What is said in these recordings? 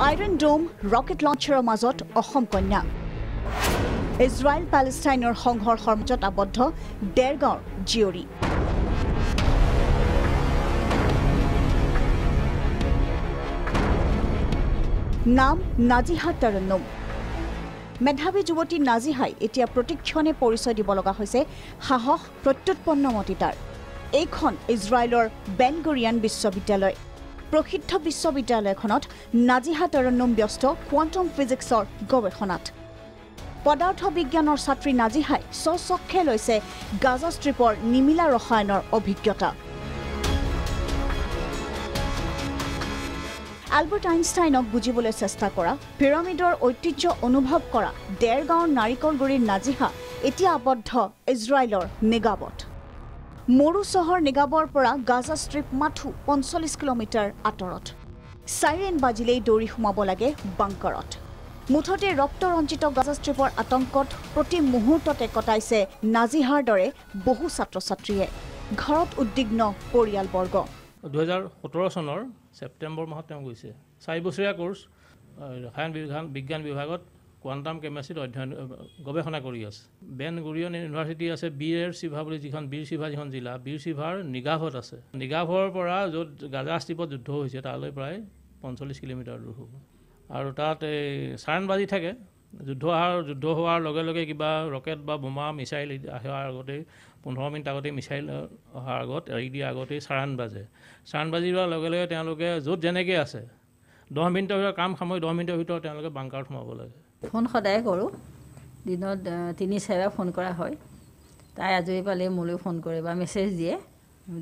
iron ডোম rocket লঞ্চাৰৰ মাজত অসম কন্যা Israel পেলেষ্টাইনৰ সংঘৰ্ষৰ মাজত আবদ্ধ ডেৰগাঁৱৰ জীয়ৰী নাম নাজিহা তৰন্নুম মেধাৱী যুৱতী নাজিহাই এতিয়া প্ৰতিক্ষণে পৰিচয় দিব লগা হৈছে সাহস প্ৰত্যুৎপন্নমতিতাৰ এইখন ইজৰাইলৰ বেন গুৰিয়ান বিশ্ববিদ্যালয় প্ৰসিদ্ধ বিশ্ববিদ্যালয়খনত নাজিহা তৰন্নুম ব্যস্ত কোৱান্টাম ফিজিক্সৰ গৱেষণাত পদাৰ্থ বিজ্ঞানৰ ছাত্ৰী নাজিহাই স্বচক্ষে লৈছে গাজা ষ্ট্ৰিপৰ নিমিলা ৰসায়নৰ অভিজ্ঞতা আলবাৰ্ট আইনষ্টাইনক বুজিবলৈ চেষ্টা কৰা পিৰামিডৰ ঐতিহ্য অনুভৱ কৰা ডেৰগাঁৱৰ নাৰিকলগুৰিৰ নাজিহা এতিয়া আবদ্ধ ইজৰাইলৰ নেগাবত মৰু চহৰ নেগাবৰ পৰা গাজা ষ্ট্ৰিপ মাথো ৪৫ কিলোমিটাৰ আঁতৰত চাইৰেন বাজিলেই দৌৰি সোমাব লাগে বাংকাৰত মুঠতে ৰক্তৰঞ্জিত গাজা ষ্ট্ৰিপৰ আতংকত প্ৰতি মুহূৰ্ততে কটাইছে নাজিহাৰ দৰে বহু ছাত্ৰ ছাত্ৰীয়ে ঘৰত উদ্বিগ্ন পৰিয়ালবৰ্গ 2017 চনৰ ছেপ্টেম্বৰ মাহত তেওঁ গৈছে 4 বছৰীয়া কোৰ্স ৰসায়ন বিজ্ঞান বিভাগত কোৱান্টাম কেমেষ্ট্ৰিত অধ্যয়ন গৱেষণা কৰি আছে বেন গুৰিয়ন ইউনিভাৰ্চিটি আছে বীৰ চিভা বুলি যিখন বীৰ চিভা যিখন জিলা বীৰ চিভাৰ নিগাভত আছে নিগাভৰ পৰা য'ত গাজা ষ্ট্ৰিপত যুদ্ধ হৈছে তালৈ প্ৰায় 45 কিলোমিটাৰ দূৰ হ'ব আৰু তাত এই চাইৰন বাজি থাকে যুদ্ধ হোৱাৰ লগে লগে কিবা ৰকেট বা বোমা মিছাইল অহাৰ আগতে 15 মিনিট আগতে মিছাইল অহাৰ আগত এৰি দিয়া আগতে চাইৰন বাজি হোৱাৰ লগে লগে তেওঁলোকে য'ত যেনেকৈ আছে 10 মিনিটৰ ভিতৰত কাম সামৰি 10 মিনিটৰ ভিতৰত তেওঁলোকে বাংকাৰত সোমাব লাগে ফোন সদায় কৰোঁ দিনত 3-4 ফোন কৰা হয় তাই আজৰি পালে মোলৈ ফোন কৰে বা মেছেজ দিয়ে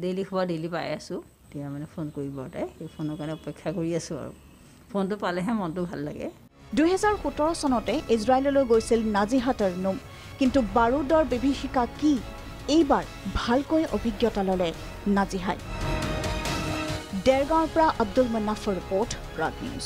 ডেইলি খবৰ ডেইলি পাই আছোঁ এতিয়া মানে ফোন কৰিব তাই সেই ফোনৰ কাৰণে অপেক্ষা কৰি আছোঁ আৰু ফোনটো পালেহে মনটো ভাল লাগে 2017 চনতে ইজৰাইললৈ গৈছিল নাজিহা তৰন্নুম কিন্তু বাৰুদৰ বিভীষিকা কি এইবাৰ ভালকৈ অভিজ্ঞতা ল'লে নাজিহাই ডেৰগাঁৱৰ পৰা আব্দুল মন্নাফৰ ৰিপৰ্ট প্ৰাগ নিউজ